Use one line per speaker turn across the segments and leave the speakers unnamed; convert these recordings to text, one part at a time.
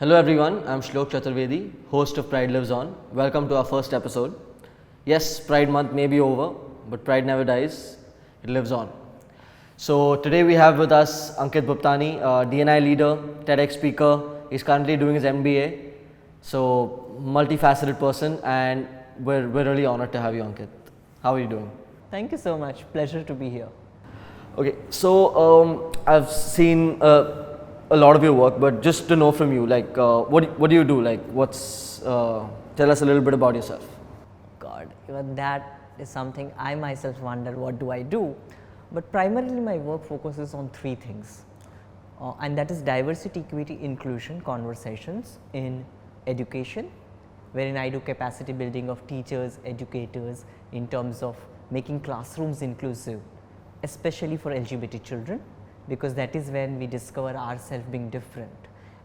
Hello everyone, I'm Shlok Chaturvedi, host of Pride Lives On. Welcome to our first episode. Yes, Pride Month may be over, but Pride never dies, it lives on. So today we have with us Ankit Bhuptani, DNI leader, TEDx speaker. He's currently doing his MBA. So multifaceted person, and we're really honored to have you, Ankit. How are you doing?
Thank you so much. Pleasure to be here.
Okay, so I've seen a lot of your work, but just to know from you, like what do you do? Like tell us a little bit about yourself.
God, even that is something I myself wonder, what do I do? But primarily my work focuses on three things, and that is diversity, equity, inclusion conversations in education, wherein I do capacity building of teachers, educators in terms of making classrooms inclusive, especially for LGBT children, because that is when we discover ourselves being different,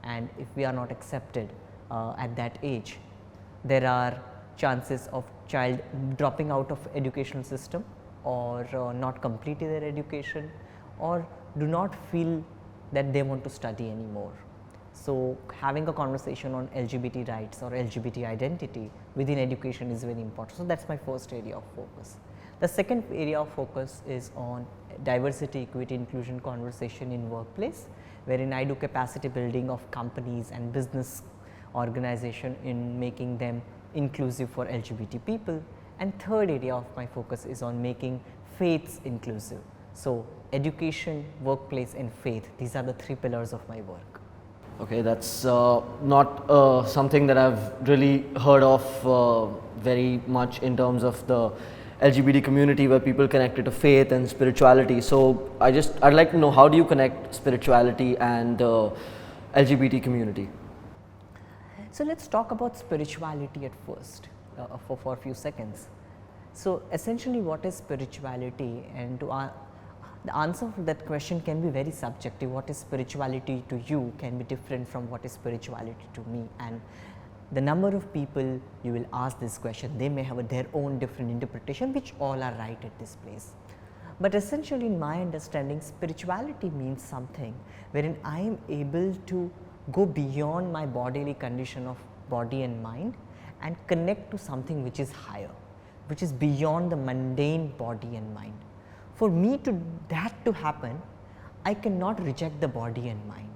and if we are not accepted at that age, there are chances of child dropping out of educational system or not completing their education or do not feel that they want to study anymore. So, having a conversation on LGBT rights or LGBT identity within education is very important. So, that is my first area of focus. The second area of focus is on diversity, equity, inclusion conversation in workplace, wherein I do capacity building of companies and business organization in making them inclusive for LGBT people. And third area of my focus is on making faiths inclusive. So, education, workplace and faith, these are the three pillars of my work.
Okay, that's not something that I've really heard of very much in terms of the LGBT community, where people connect it to faith and spirituality. So I'd like to know, how do you connect spirituality and the LGBT community?
So, let us talk about spirituality at first for a few seconds. So, essentially what is spirituality, and the answer for that question can be very subjective. What is spirituality to you can be different from what is spirituality to me, and the number of people you will ask this question, they may have their own different interpretation, which all are right at this place. But essentially in my understanding, spirituality means something wherein I am able to go beyond my bodily condition of body and mind and connect to something which is higher, which is beyond the mundane body and mind. For me to happen, I cannot reject the body and mind.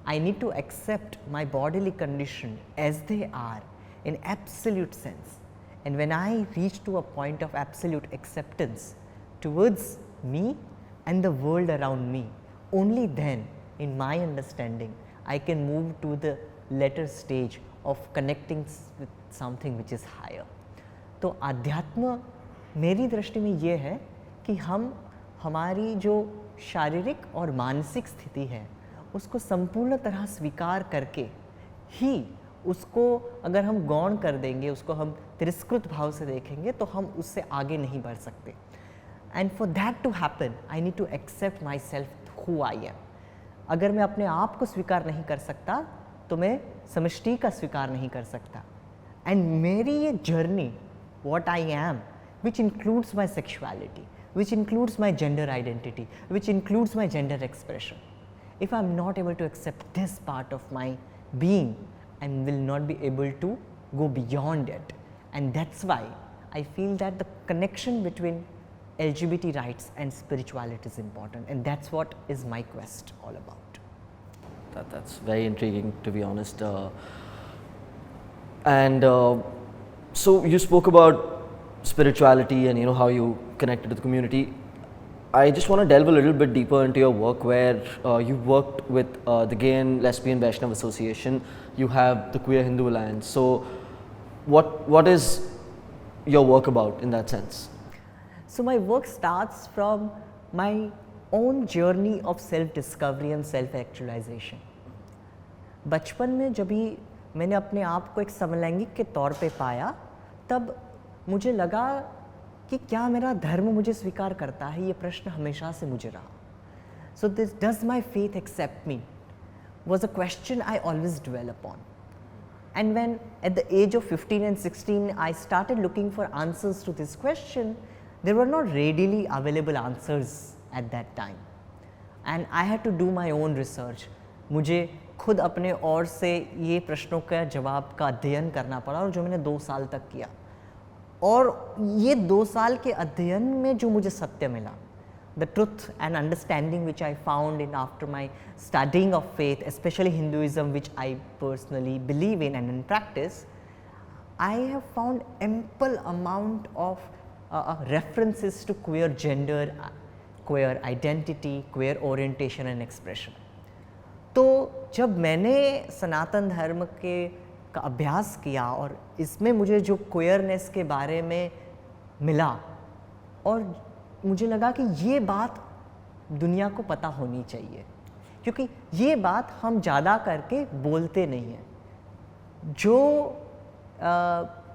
I need to accept my bodily condition as they are in absolute sense, and when I reach to a point of absolute acceptance towards me and the world around me, only then in my understanding I can move to the later stage of connecting with something which is higher. तो आध्यात्म मेरी दृष्टि में ये है कि हम हमारी जो शारीरिक और मानसिक स्थिति है उसको संपूर्ण तरह स्वीकार करके ही उसको अगर हम गौण कर देंगे, उसको हम तिरस्कृत भाव से देखेंगे तो हम उससे आगे नहीं बढ़ सकते. And for that to happen I need to accept myself who I am. अगर मैं अपने आप को स्वीकार नहीं कर सकता तो मैं समष्टि का स्वीकार नहीं कर सकता. एंड मेरी ये journey what I am, which includes my sexuality, which includes my gender identity, which includes my gender expression. If I am not able to accept this part of my being, I will not be able to go beyond it. And that is why I feel that the connection between LGBT rights and spirituality is important, and that is what is my quest all about.
That's very intriguing, to be honest. So you spoke about spirituality and how you connected to the community. I just want to delve a little bit deeper into your work, where you worked with the Gay and Lesbian Vaishnav Association. You have the Queer Hindu Alliance. So what is your work about in that sense?
So my work starts from my own journey of self-discovery and self-actualization. बचपन में जब भी मैंने अपने आप को एक समलैंगिक के तौर पे पाया, तब मुझे लगा कि क्या मेरा धर्म मुझे स्वीकार करता है, ये प्रश्न हमेशा से मुझे रहा. So this does my faith accept me was a question I always dwell upon. And when at the age of 15 and 16 I started looking for answers to this question, there were not readily available answers at that time, and I had to do my own research. मुझे खुद अपने ओर से ये प्रश्नों का जवाब का अध्ययन करना पड़ा, और जो मैंने 2 साल तक किया। और ये 2 साल के अध्ययन में जो मुझे सत्य मिला, the truth and understanding which I found in after my studying of faith, especially Hinduism, which I personally believe in and in practice, I have found ample amount of references to queer gender, queer identity, queer orientation and expression. तो जब मैंने सनातन धर्म के का अभ्यास किया और इसमें मुझे जो क्वेयरनेस के बारे में मिला, और मुझे लगा कि ये बात दुनिया को पता होनी चाहिए, क्योंकि ये बात हम ज़्यादा करके बोलते नहीं हैं। जो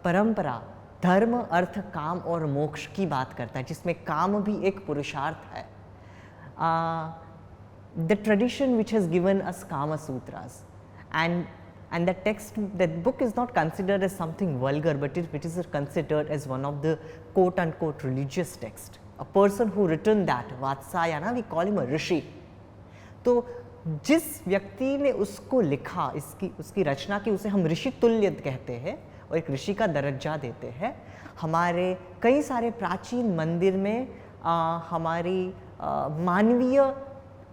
परंपरा धर्म, अर्थ, काम और मोक्ष की बात करता है, जिसमें काम भी एक पुरुषार्थ है, the tradition which has given us Kama Sutras, and that text, that book is not considered as something vulgar, but it is considered as one of the quote unquote religious text. A person who written that, Vatsayana, we call him a rishi. तो जिस व्यक्ति ने उसको लिखा, उसकी रचना की, उसे हम ऋषि तुल्य कहते हैं और एक ऋषि का दर्जा देते हैं। हमारे कई सारे प्राचीन मंदिर में हमारी मानवीय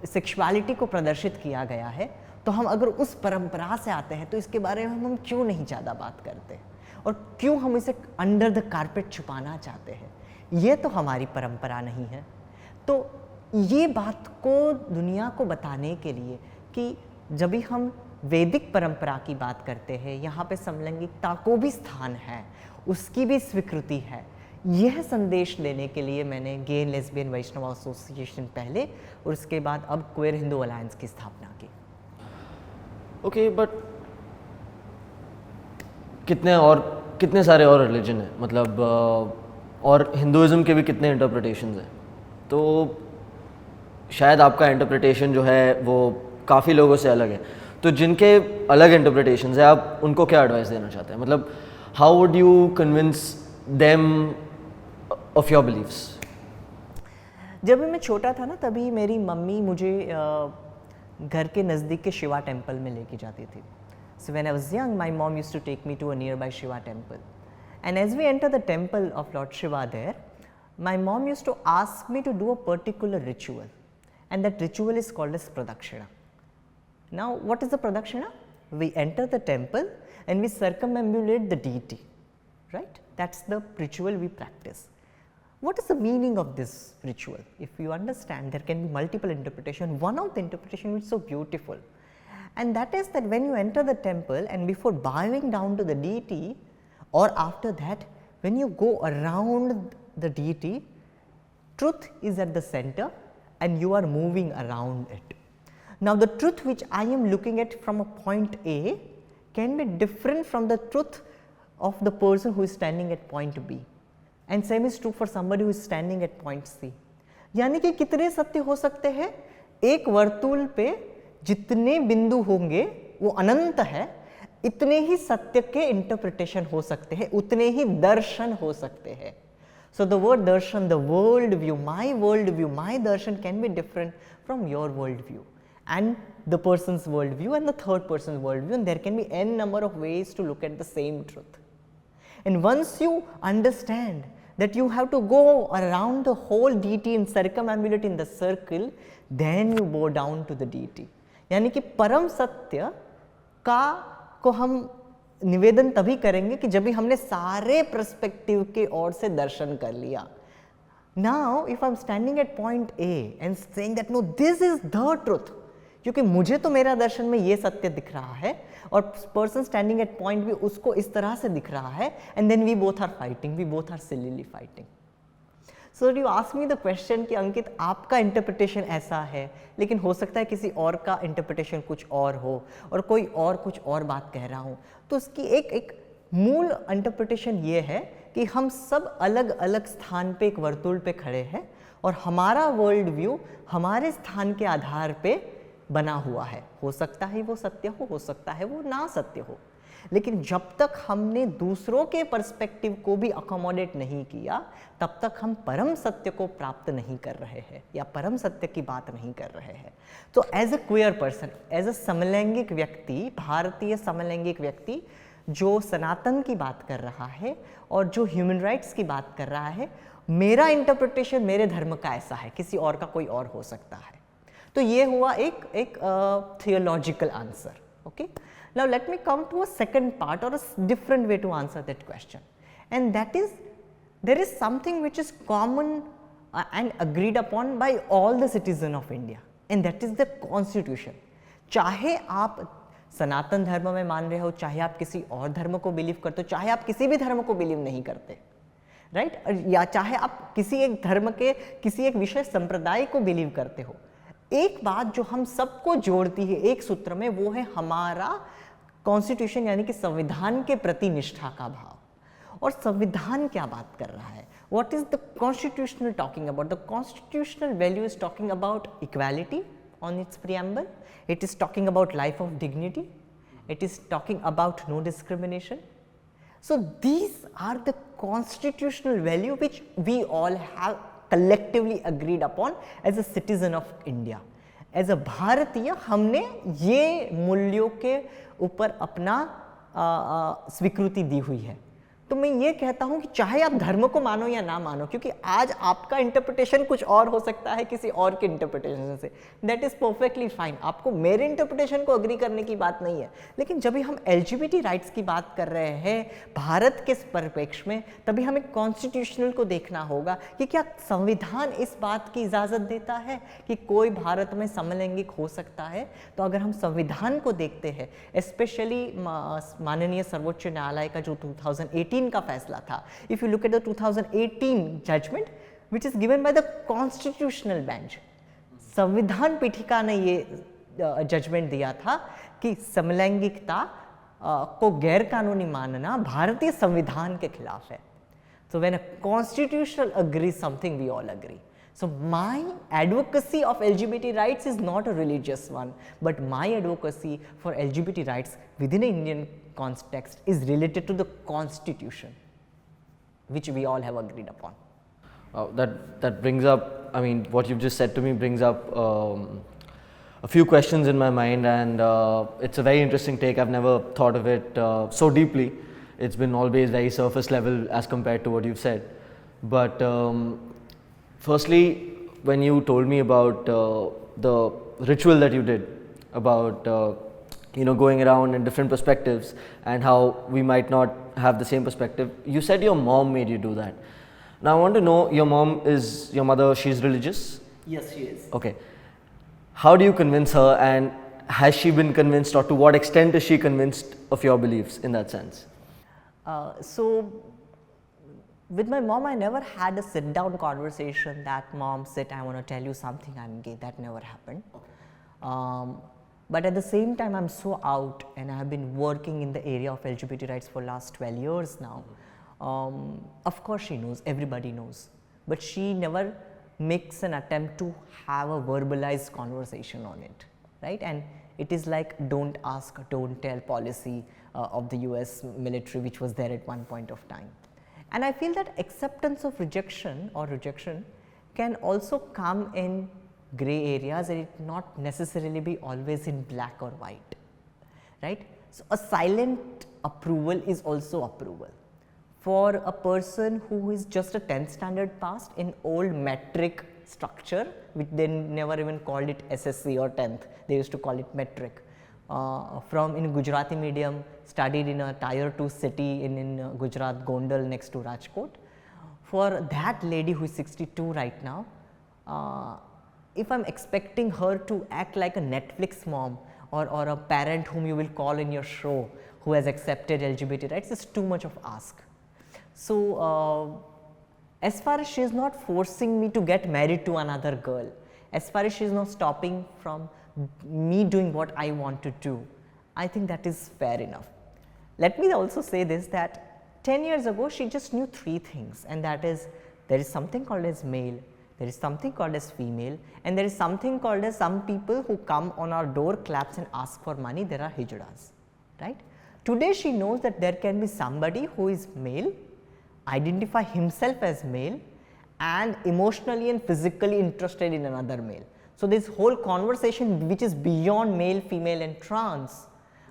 सेक्सुअलिटी को प्रदर्शित किया गया है। तो हम अगर उस परंपरा से आते हैं तो इसके बारे में हम क्यों नहीं ज़्यादा बात करते, और क्यों हम इसे अंडर द कारपेट छुपाना चाहते हैं? ये तो हमारी परंपरा नहीं है। तो ये बात को दुनिया को बताने के लिए कि जब भी हम वैदिक परंपरा की बात करते हैं, यहाँ पे समलैंगिकता को भी स्थान है, उसकी भी स्वीकृति है, यह संदेश देने के लिए मैंने गे लेस्बियन वैष्णव एसोसिएशन पहले, और उसके बाद अब क्वेयर हिंदू अलायंस की स्थापना की।
ओके, बट कितने सारे और रिलीजन हैं, मतलब और हिंदुइज्म के भी कितने इंटरप्रिटेशंस हैं, तो शायद आपका इंटरप्रिटेशन जो है वो काफ़ी लोगों से अलग है। तो जिनके अलग इंटरप्रिटेशंस हैं, आप उनको क्या एडवाइस देना चाहते हैं? मतलब how would you convince them of your beliefs?
जब मैं छोटा था ना, तभी मेरी मम्मी मुझे घर के नज़दीक के शिवा टेम्पल में लेके जाती थी। So when I was young, my mom used to take me to a nearby Shiva temple, and as we enter the temple of lord Shiva there, my mom used to ask me to do a particular ritual, and that ritual is called as pradakshina. Now what is the pradakshina? We enter the temple and we circumambulate the deity, right? That's the ritual we practice. What is the meaning of this ritual? If you understand, there can be multiple interpretations. One of the interpretation is so beautiful, and that is that when you enter the temple and before bowing down to the deity, or after that when you go around the deity, truth is at the center and you are moving around it. Now the truth which I am looking at from a point A can be different from the truth of the person who is standing at point B, and same is true for somebody who is standing at point C. यानी कि कितने सत्य हो सकते हैं? एक वर्तुल पे जितने बिंदु होंगे वो अनंत है, इतने ही सत्य के इंटरप्रिटेशन हो सकते हैं, उतने ही दर्शन हो सकते हैं। So the word darshan, the world view, my darshan can be different from your world view and the person's world view and the third person's world view, and there can be n number of ways to look at the same truth. And once you understand that you have to go around the whole deity and circumambulate in the circle, then you bow down to the deity. यानी कि परम सत्य का को हम निवेदन तभी करेंगे कि जब भी हमने सारे पर्सपेक्टिव के ओर से दर्शन कर लिया। Now if I am standing at point A and saying that no, this is the truth, क्योंकि मुझे तो मेरा दर्शन में ये सत्य दिख रहा है और person standing at point B उसको इस तरह से दिख रहा है, and then we both are fighting, we both are sillily fighting. So you ask me the question कि अंकित आपका इंटरप्रिटेशन ऐसा है, लेकिन हो सकता है किसी और का इंटरप्रिटेशन कुछ और हो और कोई और कुछ और बात कह रहा हूँ, तो उसकी एक मूल इंटरप्रिटेशन ये है कि हम सब अलग अलग स्थान पे एक वर्तुल पे खड़े हैं और हमारा वर्ल्ड व्यू हमारे स्थान के आधार पे बना हुआ है। हो सकता है वो सत्य हो सकता है वो ना सत्य हो, लेकिन जब तक हमने दूसरों के पर्सपेक्टिव को भी अकोमोडेट नहीं किया, तब तक हम परम सत्य को प्राप्त नहीं कर रहे हैं या परम सत्य की बात नहीं कर रहे हैं। तो as a queer person, as a समलैंगिक व्यक्ति, भारतीय समलैंगिक व्यक्ति जो सनातन की बात कर रहा है और जो ह्यूमन राइट्स की बात कर रहा है, मेरा इंटरप्रिटेशन मेरे धर्म का ऐसा है, किसी और का कोई और हो सकता है। तो ये हुआ एक theological answer. Okay, now let me come to a second part और a different way to answer that question, and that is there is something which is common and agreed upon by all the citizens of India, and that is the constitution. चाहे आप सनातन धर्म में मान रहे हो, चाहे आप किसी और धर्म को बिलीव करते हो, चाहे आप किसी भी धर्म को बिलीव नहीं करते, राइट, या चाहे आप किसी एक धर्म के किसी एक विशेष संप्रदाय को बिलीव करते हो, एक बात जो हम सबको जोड़ती है एक सूत्र में, वो है हमारा कॉन्स्टिट्यूशन यानी कि संविधान के प्रति निष्ठा का भाव। और संविधान क्या बात कर रहा है? What is the constitutional talking about? The constitutional value is talking about equality on its preamble. It is talking about life of dignity. It is talking about no discrimination. So these are the constitutional value which we all have collectively agreed upon as a citizen of India. As a भारतीय हमने ये मूल्यों के ऊपर अपना स्वीकृति दी हुई है। तो मैं ये कहता हूं कि चाहे आप धर्म को मानो या ना मानो, क्योंकि आज आपका इंटरप्रिटेशन कुछ और हो सकता है किसी और के इंटरप्रिटेशन से, दैट इज परफेक्टली फाइन। आपको मेरे इंटरप्रिटेशन को अग्री करने की बात नहीं है, लेकिन जब भी हम एलजीबीटी राइट्स की बात कर रहे हैं भारत के परिप्रेक्ष्य में, तभी हमें कॉन्स्टिट्यूशनल को देखना होगा कि क्या संविधान इस बात की इजाज़त देता है कि कोई भारत में समलैंगिक हो सकता है। तो अगर हम संविधान को देखते हैं, स्पेशली माननीय सर्वोच्च न्यायालय का जो 2018 का फैसला था, if you look at the 2018 judgement which is given by the constitutional bench, संविधान पीठिका ने ये जजमेंट दिया था कि समलैंगिकता को गैर कानूनी मानना भारतीय संविधान के खिलाफ है। So when a constitutional agrees something, we all agree. So my advocacy of LGBT rights is not a religious one, but my advocacy for LGBT rights within an Indian context is related to the constitution, which we all have agreed upon.
That brings up, I mean, what you've just said to me brings up a few questions in my mind, and it's a very interesting take. I've never thought of it so deeply. It's been always very surface level as compared to what you've said. But firstly, when you told me about the ritual that you did, about going around in different perspectives and how we might not have the same perspective, you said your mom made you do that. Now I want to know, your mother, she's religious?
Yes, she is.
Okay. How do you convince her, and has she been convinced, or to what extent is she convinced of your beliefs in that sense?
So with my mom, I never had a sit down conversation that, mom, sit, I want to tell you something, I'm gay. That never happened. Okay. But at the same time, I'm so out, and I have been working in the area of LGBT rights for last 12 years now. Of course she knows, everybody knows, but she never makes an attempt to have a verbalized conversation on it, right? And it is like don't ask, don't tell policy of the US military, which was there at one point of time. And I feel that acceptance of rejection or rejection can also come in gray areas, and it not necessarily be always in black or white, right? So a silent approval is also approval. For a person who is just a 10th standard passed in old metric structure, which they never even called it SSC or 10th, they used to call it metric. In Gujarati medium, studied in a tier 2 city in Gujarat, Gondal, next to Rajkot. For that lady who is 62 right now, if I'm expecting her to act like a Netflix mom or a parent whom you will call in your show who has accepted LGBT rights, it's too much of ask. So as far as she is not forcing me to get married to another girl, as far as she is not stopping from me doing what I want to do, I think that is fair enough. Let me also say this, that 10 years ago she just knew 3 things, and that is, there is something called as male, there is something called as female, and there is something called as some people who come on our door, claps and ask for money, there are hijras, right? Today she knows that there can be somebody who is male, identify himself as male and emotionally and physically interested in another male. So, this whole conversation which is beyond male, female and trans,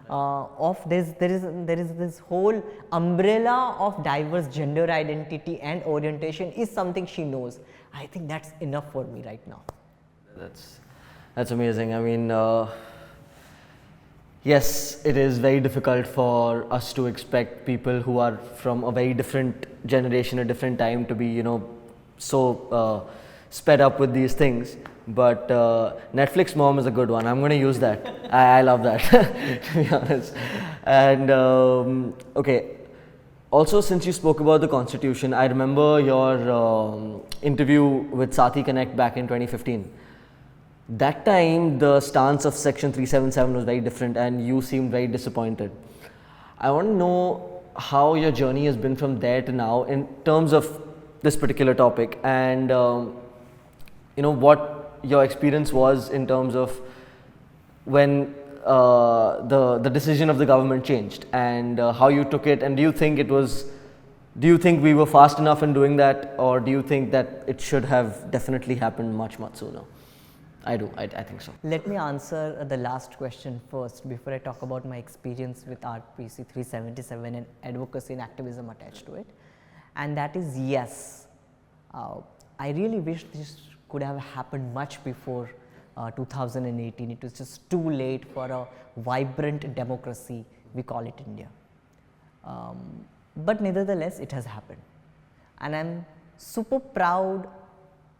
of this, there is this whole umbrella of diverse gender identity and orientation is something she knows. I think that's enough for me right now.
That's amazing. I mean, yes, it is very difficult for us to expect people who are from a very different generation, a different time, to be, you know, so sped up with these things. But Netflix mom is a good one. I'm going to use that. I love that, to be honest. And okay, also since you spoke about the constitution, I remember your interview with Saathi Connect back in 2015. That time the stance of section 377 was very different and you seemed very disappointed. I want to know how your journey has been from there to now in terms of this particular topic, and you know, what your experience was in terms of when the decision of the government changed, and how you took it, and do you think we were fast enough in doing that, or do you think that it should have definitely happened much sooner? I do. I think so.
Let me answer the last question first before I talk about my experience with RPC 377 and advocacy and activism attached to it, and that is yes. I really wish this could have happened much before 2018. It was just too late for a vibrant democracy, we call it India. But nevertheless, it has happened, and I am super proud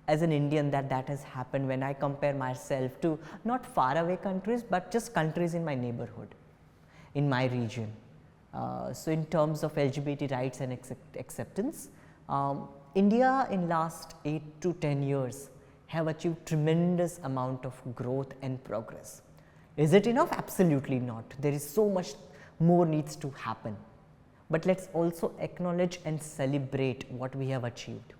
as an Indian that that has happened when I compare myself to not far away countries, but just countries in my neighborhood, in my region. So, in terms of LGBT rights and acceptance, India in last 8 to 10 years have achieved tremendous amount of growth and progress. Is it enough? Absolutely not. There is so much more needs to happen, but let us also acknowledge and celebrate what we have achieved.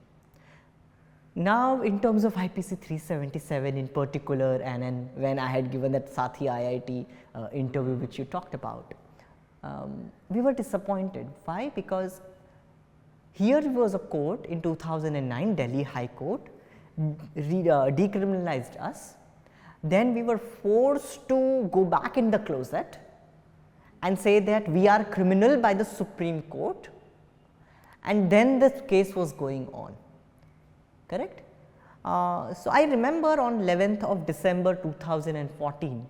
Now, in terms of IPC 377 in particular, and when I had given that Saathi IIT interview which you talked about, we were disappointed. Why? Because here was a court in 2009, Delhi High Court decriminalized us. Then we were forced to go back in the closet and say that we are criminal by the Supreme Court, and then the case was going on. Correct? So, I remember on 11th of December 2014,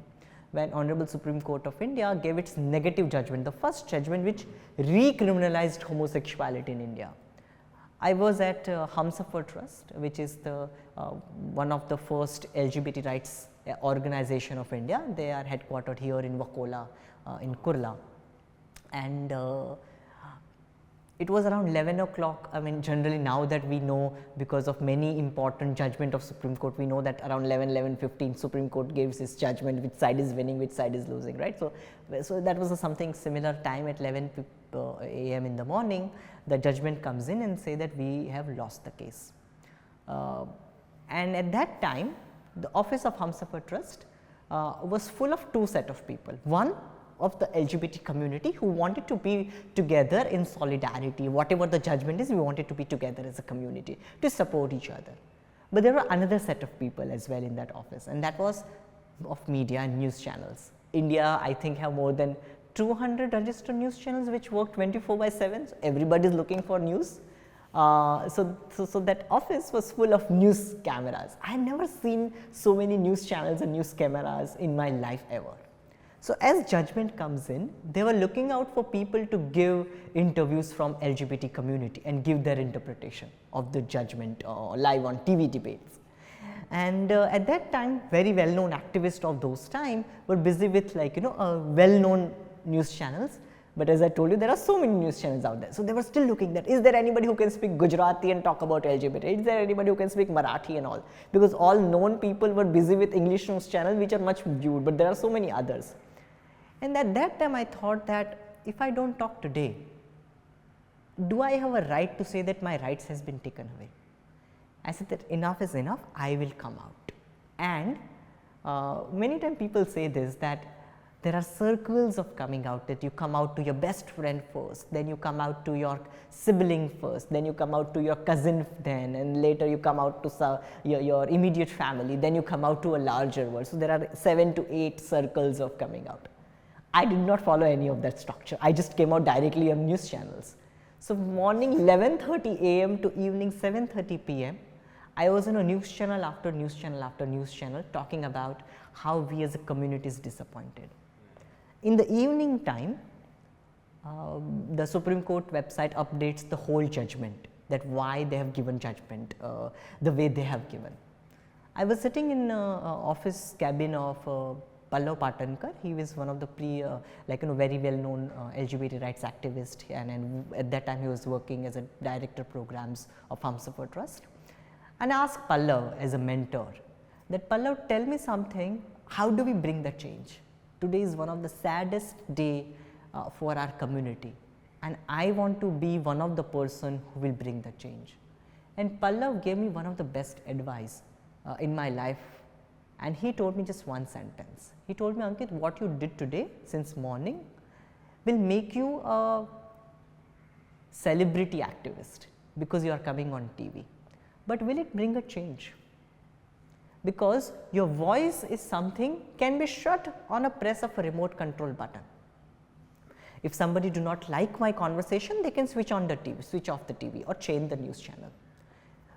when Honorable Supreme Court of India gave its negative judgment, the first judgment which recriminalized homosexuality in India. I was at Humsafar Trust, which is the one of the first LGBT rights organization of India. They are headquartered here in Wakola, in Kurla, and it was around 11 o'clock. I mean, generally now that we know, because of many important judgment of Supreme Court, we know that around 11:15 Supreme Court gives its judgment, which side is winning, which side is losing, right. So, that was a something similar time at 11 a.m. in the morning. The judgment comes in and say that we have lost the case. And at that time, the office of Humsafar Trust was full of two set of people. One of the LGBT community who wanted to be together in solidarity, whatever the judgment is, we wanted to be together as a community to support each other. But there were another set of people as well in that office, and that was of media and news channels. India, I think, have more than 200 registered news channels which work 24/7, so everybody is looking for news. So that office was full of news cameras. I have never seen so many news channels and news cameras in my life ever. So, as judgment comes in, they were looking out for people to give interviews from LGBT community and give their interpretation of the judgment live on TV debates. And at that time, very well known activists of those time were busy with, like, well known news channels. But as I told you, there are so many news channels out there. So, they were still looking that, is there anybody who can speak Gujarati and talk about LGBT? Is there anybody who can speak Marathi and all? Because all known people were busy with English news channels which are much viewed, but there are so many others. And at that time I thought that if I do not talk today, do I have a right to say that my rights has been taken away? I said that enough is enough, I will come out. And many times people say this, that there are circles of coming out, that you come out to your best friend first, then you come out to your sibling first, then you come out to your cousin then, and later you come out to your immediate family, then you come out to a larger world. So, there are 7 to 8 circles of coming out. I did not follow any of that structure. I just came out directly on news channels. So, morning 11:30 a.m. to evening 7:30 p.m. I was on a news channel after news channel after news channel talking about how we as a community is disappointed. In the evening time, the Supreme Court website updates the whole judgment, that why they have given judgment the way they have given. I was sitting in office cabin of Pallav Patankar. He was one of the very well known LGBT rights activist, and at that time he was working as a director programs of Humsafar Trust. And I asked Pallav as a mentor that, Pallav, tell me something, how do we bring the change? Today is one of the saddest day for our community, and I want to be one of the person who will bring the change. And Pallav gave me one of the best advice in my life, and he told me just one sentence. He told me, Ankit, what you did today since morning will make you a celebrity activist because you are coming on TV, but will it bring a change? Because your voice is something can be shut on a press of a remote control button. If somebody do not like my conversation, they can switch on the TV, switch off the TV, or change the news channel.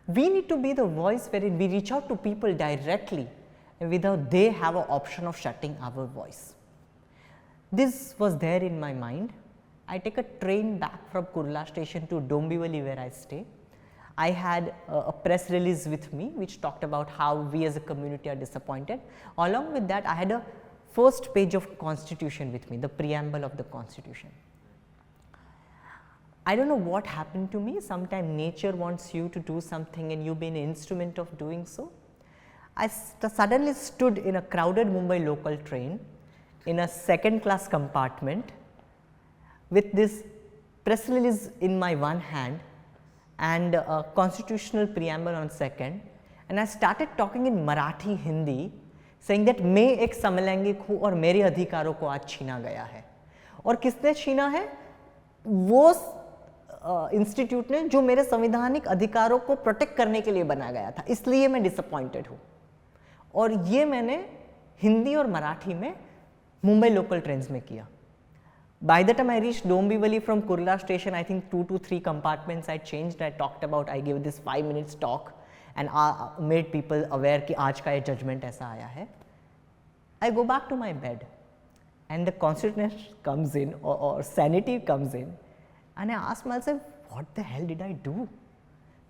We need to be the voice wherein we reach out to people directly without they have an option of shutting our voice. This was there in my mind. I take a train back from Kurla station to Dombivli where I stay. I had a press release with me which talked about how we as a community are disappointed. Along with that, I had a first page of constitution with me, the preamble of the constitution. I don't know what happened to me. Sometimes nature wants you to do something and you be an instrument of doing so. I suddenly stood in a crowded Mumbai local train in a second class compartment with this press release in my one hand and a constitutional preamble on second, and I started talking in Marathi Hindi saying that मैं एक समलैंगिक हूँ और मेरे अधिकारों को आज छीना गया है। और किसने छीना है? वो इंस्टीट्यूट ने जो मेरे संवैधानिक अधिकारों को प्रोटेक्ट करने के लिए बना गया था, इसलिए मैं डिसअपॉइंटेड हूँ। और ये मैंने हिंदी और मराठी में मुंबई लोकल ट्रेन्स में किया। By the time I reached Dombivli from Kurla station, I think 2 to 3 compartments I changed. I talked about, I gave this 5 minutes talk and made people aware कि आज का ये judgment ऐसा आया है. I go back to my bed and the consciousness comes in or sanity comes in, and I ask myself, what the hell did I do?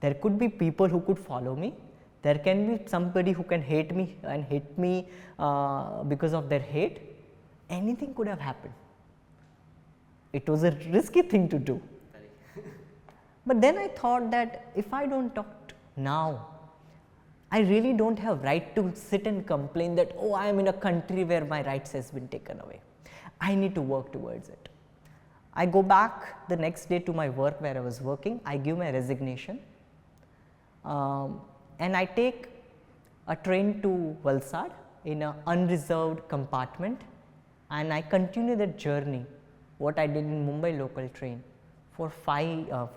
There could be people who could follow me. There can be somebody who can hate me and hate me because of their hate. Anything could have happened. It was a risky thing to do. But then I thought that if I don't talk now, I really don't have right to sit and complain that, oh, I am in a country where my rights has been taken away. I need to work towards it. I go back the next day to my work where I was working. I give my resignation and I take a train to Valsad in an unreserved compartment, and I continue that journey, what I did in Mumbai local train for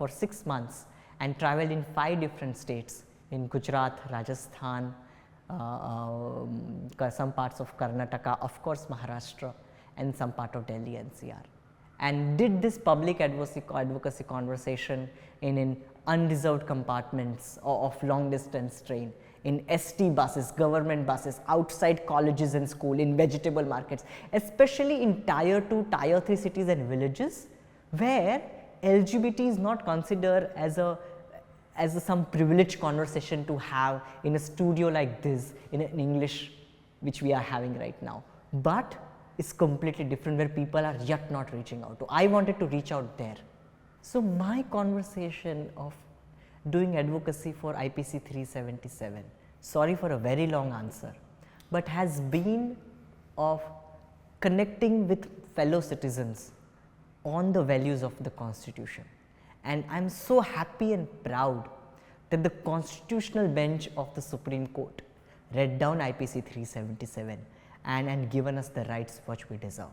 6 months, and traveled in 5 different states in Gujarat, Rajasthan, some parts of Karnataka, of course Maharashtra, and some part of Delhi NCR, and did this public advocacy conversation in unreserved compartments of long distance train, in ST buses, government buses, outside colleges and school, in vegetable markets, especially in tier 2, tier 3 cities and villages, where LGBT is not considered as some privileged conversation to have in a studio like this in English, which we are having right now, but it's completely different, where people are yet not reaching out to. I wanted to reach out there. So my conversation of doing advocacy for IPC 377, sorry for a very long answer, but has been of connecting with fellow citizens on the values of the Constitution. And I am so happy and proud that the constitutional bench of the Supreme Court read down IPC 377 and given us the rights which we deserve.